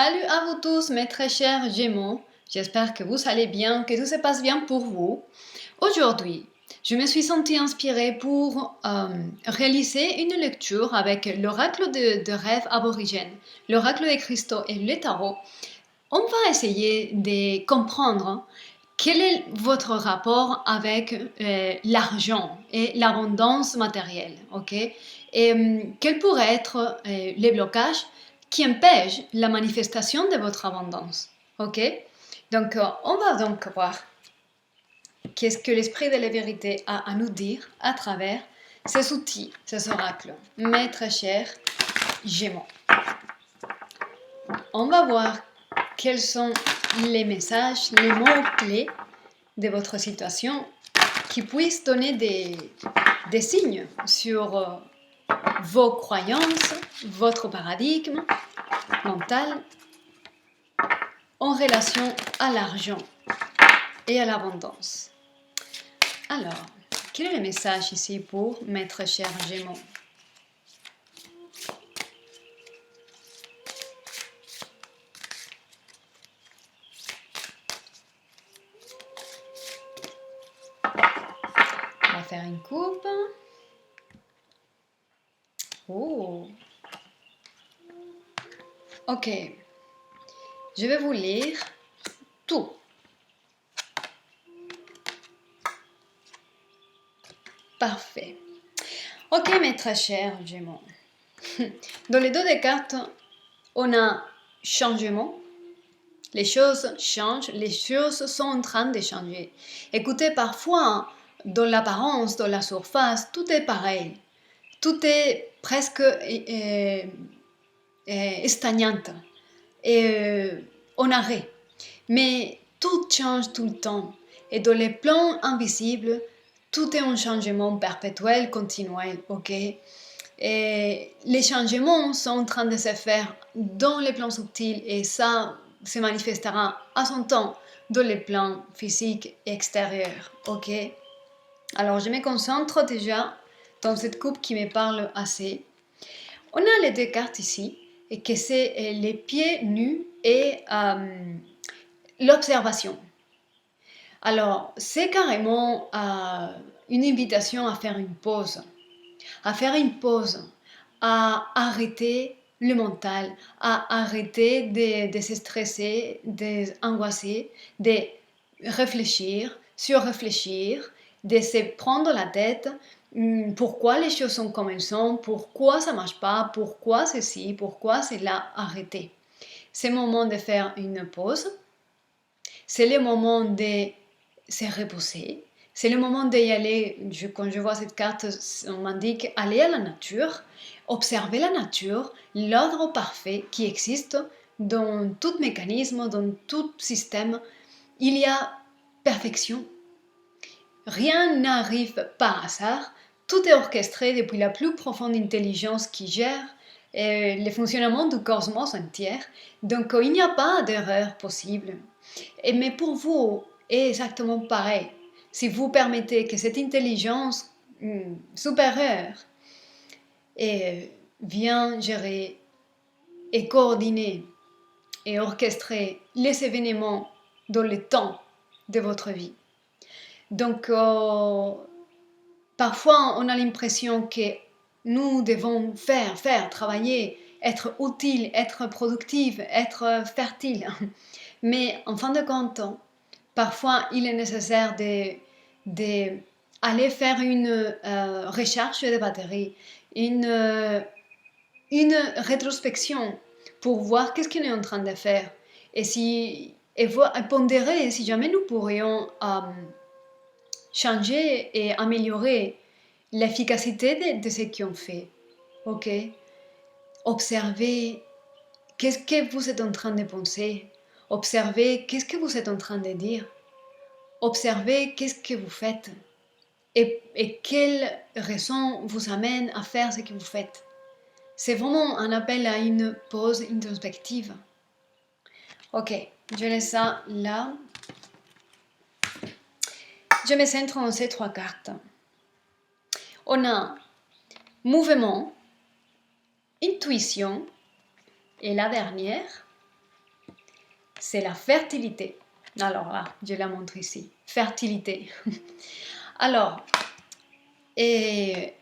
Salut à vous tous, mes très chers Gémeaux. J'espère que vous allez bien, que tout se passe bien pour vous. Aujourd'hui, je me suis sentie inspirée pour réaliser une lecture avec l'oracle de rêve aborigène, l'oracle des cristaux et le tarot. On va essayer de comprendre quel est votre rapport avec l'argent et l'abondance matérielle, ok? Et quels pourraient être les blocages qui empêchent la manifestation de votre abondance, ok? Donc, on va donc voir qu'est-ce que l'esprit de la vérité a à nous dire à travers ces outils, ces oracles, mes très chers Gémeaux. On va voir quels sont les messages, les mots-clés de votre situation qui puissent donner des signes sur vos croyances, votre paradigme mental en relation à l'argent et à l'abondance. Alors, quel est le message ici pour mes très chers Gémeaux? On va faire une coupe. Oh. Ok. Je vais vous lire tout. Parfait. Ok, mes très chers Gémeaux. Dans les dos des cartes, on a changement. Les choses changent, les choses sont en train de changer. Écoutez, parfois, dans l'apparence, dans la surface, tout est pareil. Tout est presque stagnante et en arrêt. Mais tout change tout le temps. Et dans les plans invisibles, tout est un changement perpétuel, continuel, ok? Et les changements sont en train de se faire dans les plans subtils et ça se manifestera à son temps dans les plans physiques extérieurs, ok? Alors je me concentre déjà dans cette coupe qui me parle assez. On a les deux cartes ici et que c'est les pieds nus et l'observation. Alors c'est carrément une invitation à faire une pause. À faire une pause, à arrêter le mental, à arrêter de se stresser, d'angoisser, de réfléchir, sur-réfléchir, de se prendre la tête, pourquoi les choses sont comme elles sont, pourquoi ça ne marche pas, pourquoi ceci, pourquoi cela, arrêter. C'est le moment de faire une pause, c'est le moment de se reposer, c'est le moment d'y aller. Quand je vois cette carte, on m'indique aller à la nature, observer la nature, l'ordre parfait qui existe dans tout mécanisme, dans tout système. Il y a perfection. Rien n'arrive par hasard. Tout est orchestré depuis la plus profonde intelligence qui gère le fonctionnement du cosmos entier. Donc il n'y a pas d'erreur possible. Mais pour vous, est exactement pareil. Si vous permettez que cette intelligence supérieure vienne gérer et coordonner et orchestrer les événements dans le temps de votre vie. Donc, parfois, on a l'impression que nous devons faire, travailler, être utile, être productive, être fertile. Mais en fin de compte, parfois, il est nécessaire d'aller faire une recharge de batterie, une rétrospection pour voir qu'est-ce qu'on est en train de faire et pondérer si jamais nous pourrions changer et améliorer l'efficacité de ce qu'on fait. Ok? Observez qu'est-ce que vous êtes en train de penser. Observez qu'est-ce que vous êtes en train de dire. Observez qu'est-ce que vous faites et quelle raison vous amène à faire ce que vous faites. C'est vraiment un appel à une pause introspective. Ok, je laisse ça là. Je me centre dans ces trois cartes. On a mouvement, intuition et la dernière, c'est la fertilité. Alors là, je la montre ici. Fertilité. Alors, et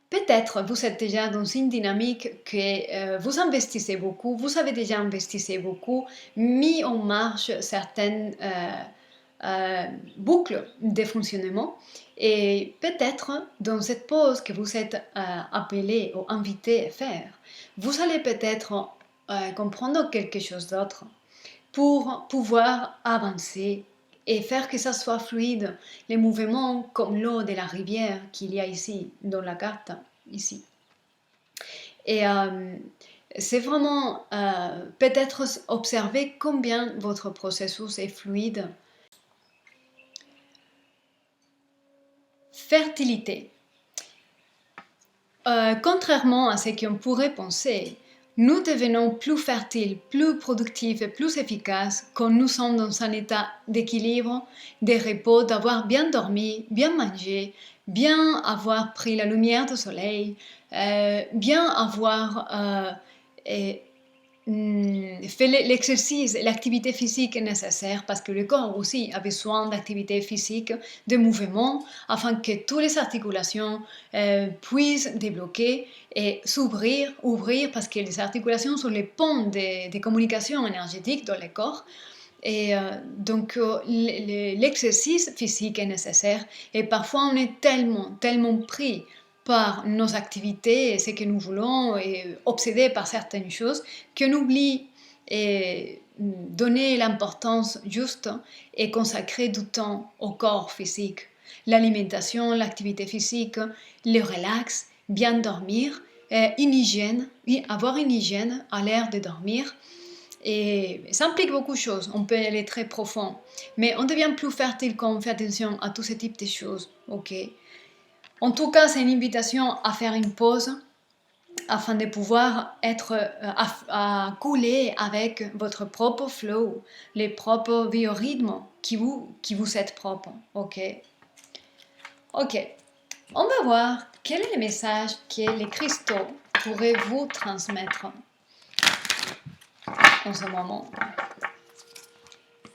peut-être vous êtes déjà dans une dynamique que vous investissez beaucoup, vous avez déjà investi beaucoup, mis en marche certaines boucles de fonctionnement et peut-être dans cette pause que vous êtes appelé ou invité à faire, vous allez peut-être comprendre quelque chose d'autre pour pouvoir avancer et faire que ça soit fluide, les mouvements comme l'eau de la rivière qu'il y a ici, dans la carte, ici. Et c'est vraiment peut-être observer combien votre processus est fluide. Fertilité. Contrairement à ce qu'on pourrait penser, nous devenons plus fertiles, plus productifs et plus efficaces quand nous sommes dans un état d'équilibre, de repos, d'avoir bien dormi, bien mangé, bien avoir pris la lumière du soleil, bien avoir fait l'exercice et l'activité physique nécessaire parce que le corps aussi a besoin d'activité physique, de mouvement, afin que toutes les articulations puissent débloquer et s'ouvrir, ouvrir parce que les articulations sont les ponts de communication énergétique dans le corps. Et donc l'exercice physique est nécessaire et parfois on est tellement pris par nos activités et ce que nous voulons et obsédés par certaines choses qu'on oublie et donner l'importance juste et consacrer du temps au corps physique. L'alimentation, l'activité physique, le relax, bien dormir, une hygiène, avoir une hygiène à l'heure de dormir. Et ça implique beaucoup de choses, on peut aller très profond, mais on devient plus fertile quand on fait attention à tous ces types de choses, ok? En tout cas, c'est une invitation à faire une pause afin de pouvoir être à couler avec votre propre flow, les propres biorhythmes qui vous êtes propres, ok? Ok, on va voir quel est le message que les cristaux pourraient vous transmettre en ce moment.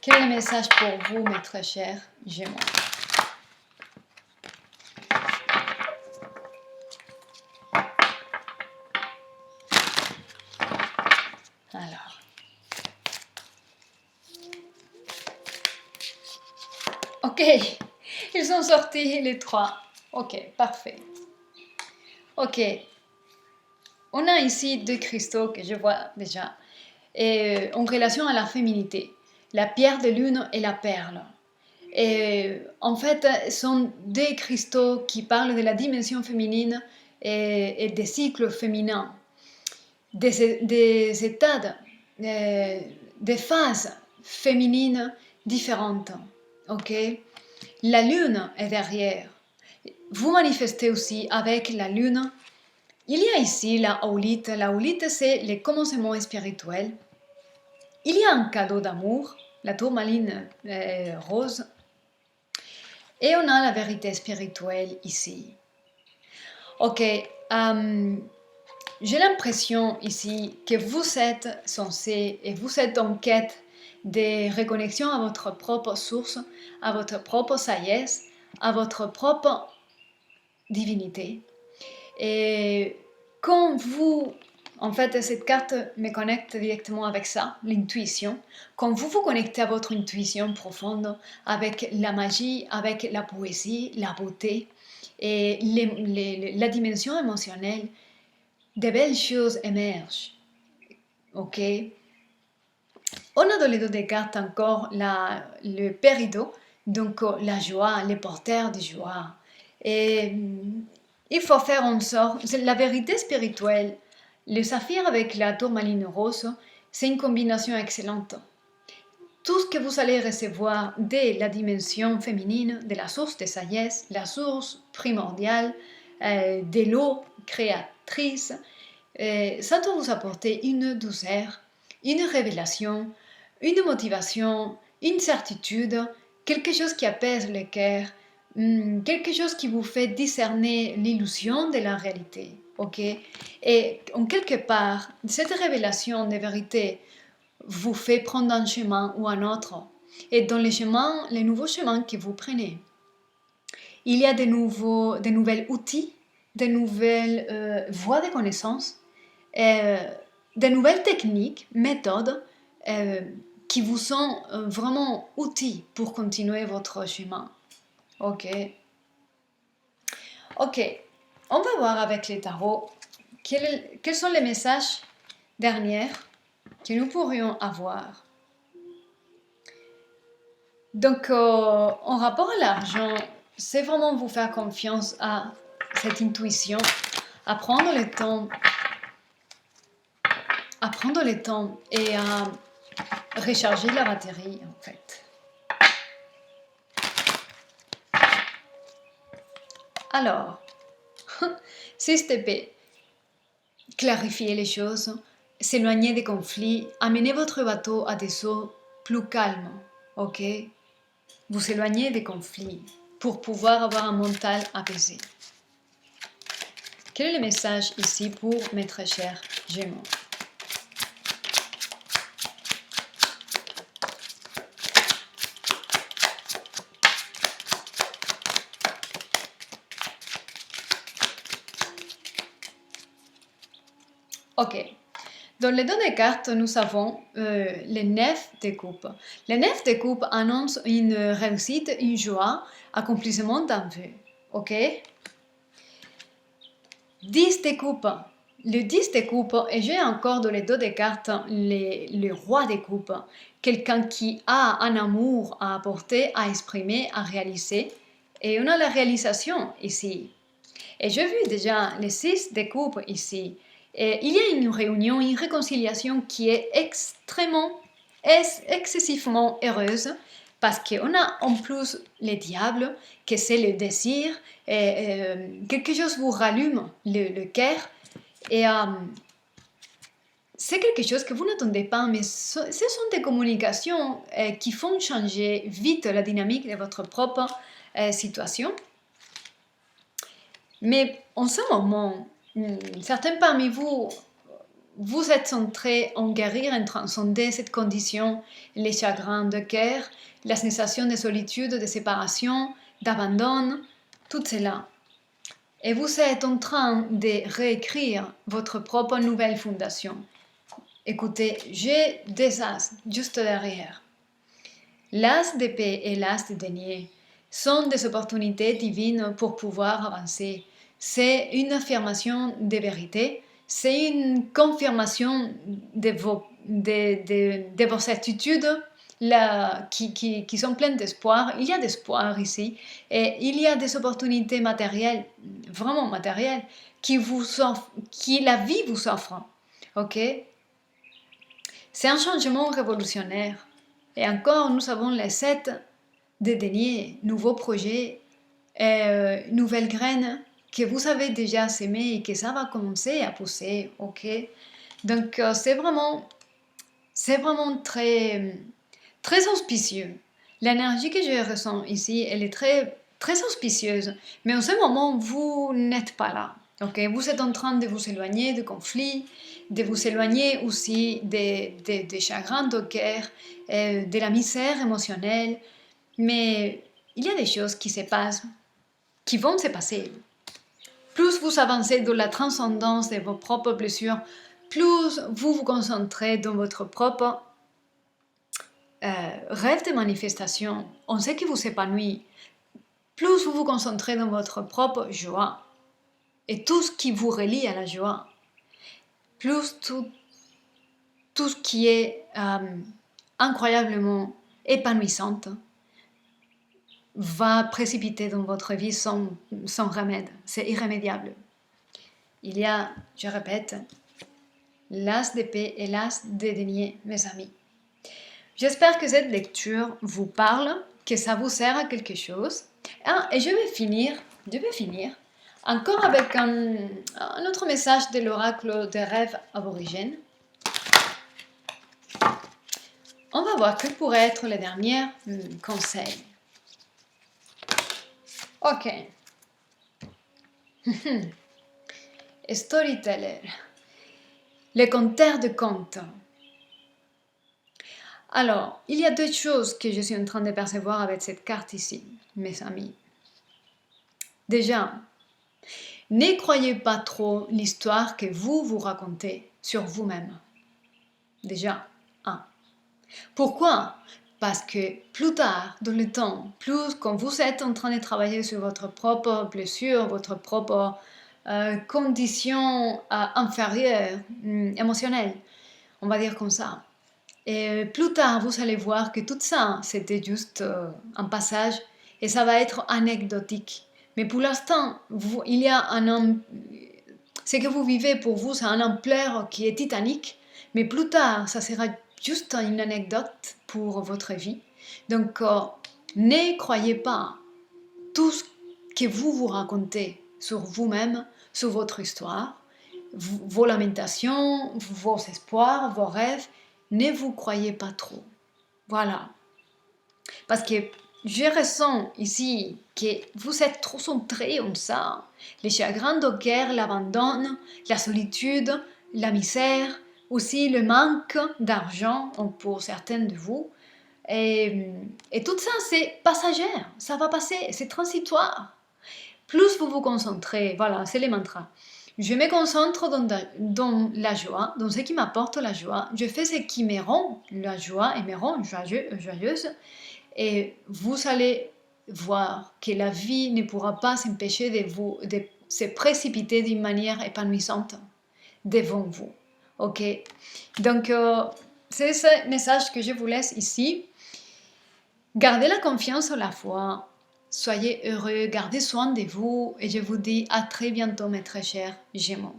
Quel est le message pour vous, mes très chers Gémeaux? Alors. Ok, ils sont sortis les trois. Ok, parfait. Ok, on a ici deux cristaux que je vois déjà en relation à la féminité, la pierre de lune et la perle. Et en fait, ce sont des cristaux qui parlent de la dimension féminine et des cycles féminins, des états, des phases féminines différentes. Ok, la lune est derrière. Vous manifestez aussi avec la lune. Il y a ici la Aulite. La Aulite, c'est le commencement spirituel. Il y a un cadeau d'amour, la tourmaline rose. Et on a la vérité spirituelle ici. Ok, j'ai l'impression ici que vous êtes censé et vous êtes en quête de reconnexion à votre propre source, à votre propre sagesse, à votre propre divinité. Et quand vous, en fait, cette carte me connecte directement avec ça, l'intuition. Quand vous vous connectez à votre intuition profonde, avec la magie, avec la poésie, la beauté et la dimension émotionnelle, de belles choses émergent. Ok? On a dans les deux des cartes encore le péridot, donc la joie, les porteurs de joie. Et il faut faire en sorte, la vérité spirituelle, le saphir avec la tourmaline rose, c'est une combinaison excellente. Tout ce que vous allez recevoir de la dimension féminine, de la source de sagesse, la source primordiale, de l'eau créatrice, ça doit vous apporter une douceur, une révélation, une motivation, une certitude, quelque chose qui apaise le cœur, quelque chose qui vous fait discerner l'illusion de la réalité. Ok? Et en quelque part, cette révélation de vérité vous fait prendre un chemin ou un autre. Et dans les nouveaux chemins que vous prenez, il y a de nouvelles outils, de nouvelles voies de connaissances, de nouvelles techniques, méthodes qui vous sont vraiment outils pour continuer votre chemin. Ok. Ok. On va voir avec les tarots quels sont les messages derniers que nous pourrions avoir. Donc, en rapport à l'argent, c'est vraiment vous faire confiance à cette intuition, à prendre le temps et à recharger la batterie en fait. Alors, 6 d'épée, clarifier les choses, s'éloigner des conflits, amener votre bateau à des eaux plus calmes, ok? Vous éloignez des conflits pour pouvoir avoir un mental apaisé. Quel est le message ici pour mes très chers Gémeaux? Ok. Dans les deux des cartes, nous avons les 9 de coupe. Les 9 de coupe annonce une réussite, une joie, accomplissement d'un vœu. Ok? 10 de coupe. Le 10 de coupe, et j'ai encore dans les deux des cartes le roi des coupes. Quelqu'un qui a un amour à apporter, à exprimer, à réaliser. Et on a la réalisation ici. Et j'ai vu déjà les 6 de coupe ici. Et il y a une réunion, une réconciliation qui est excessivement heureuse parce qu'on a en plus les diables, que c'est le désir, et, quelque chose vous rallume le cœur et c'est quelque chose que vous n'attendez pas, mais ce sont des communications qui font changer vite la dynamique de votre propre situation. Mais en ce moment, certains parmi vous, vous êtes centrés en guérir, en transcender cette condition, les chagrins de cœur, la sensation de solitude, de séparation, d'abandon, tout cela. Et vous êtes en train de réécrire votre propre nouvelle fondation. Écoutez, j'ai des as juste derrière. L'as d'épée et l'as de denier sont des opportunités divines pour pouvoir avancer. C'est une affirmation de vérité, c'est une confirmation de vos certitudes qui sont pleines d'espoir. Il y a d'espoir ici et il y a des opportunités matérielles, vraiment matérielles, qui la vie vous offre. Ok? C'est un changement révolutionnaire. Et encore, nous avons les 7 de deniers, nouveaux projets, nouvelles graines que vous avez déjà semées et que ça va commencer à pousser, ok? Donc c'est vraiment très, très auspicieux. L'énergie que je ressens ici, elle est très, très auspicieuse. Mais en ce moment, vous n'êtes pas là, ok? Vous êtes en train de vous éloigner de conflits, de vous éloigner aussi des chagrins de cœur, de la misère émotionnelle. Mais il y a des choses qui se passent, qui vont se passer. Plus vous avancez dans la transcendance de vos propres blessures, plus vous vous concentrez dans votre propre rêve de manifestation. On sait que vous épanouit. Plus vous vous concentrez dans votre propre joie et tout ce qui vous relie à la joie, plus tout ce qui est incroyablement épanouissante va précipiter dans votre vie sans remède. C'est irrémédiable. Il y a, je répète, l'as d'épée et l'as de denier, mes amis. J'espère que cette lecture vous parle, que ça vous sert à quelque chose. Et je vais finir encore avec un autre message de l'oracle des rêves aborigènes. On va voir quel pourrait être le dernier conseil. Ok. Storyteller. Le conteur de contes. Alors, il y a deux choses que je suis en train de percevoir avec cette carte ici, mes amis. Déjà, ne croyez pas trop l'histoire que vous vous racontez sur vous-même. Déjà, un. Pourquoi? Parce que plus tard, dans le temps, plus quand vous êtes en train de travailler sur votre propre blessure, votre propre condition inférieure, émotionnelle, on va dire comme ça. Et plus tard, vous allez voir que tout ça, c'était juste un passage et ça va être anecdotique. Mais pour l'instant, il y a ce que vous vivez pour vous, c'est un ampleur qui est titanique. Mais plus tard, ça sera juste une anecdote pour votre vie. Donc, ne croyez pas tout ce que vous vous racontez sur vous-même, sur votre histoire, vos lamentations, vos espoirs, vos rêves. Ne vous croyez pas trop. Voilà. Parce que je ressens ici que vous êtes trop centré en ça. Les chagrins de guerre, l'abandon, la solitude, la misère, aussi le manque d'argent pour certaines de vous. Et tout ça, c'est passager. Ça va passer. C'est transitoire. Plus vous vous concentrez, voilà, c'est les mantras. Je me concentre dans la joie, dans ce qui m'apporte la joie. Je fais ce qui me rend la joie et me rend joyeuse. Et vous allez voir que la vie ne pourra pas s'empêcher de se précipiter d'une manière épanouissante devant vous. Ok? Donc, c'est ce message que je vous laisse ici. Gardez la confiance en la foi. Soyez heureux, gardez soin de vous et je vous dis à très bientôt mes très chers Gémeaux.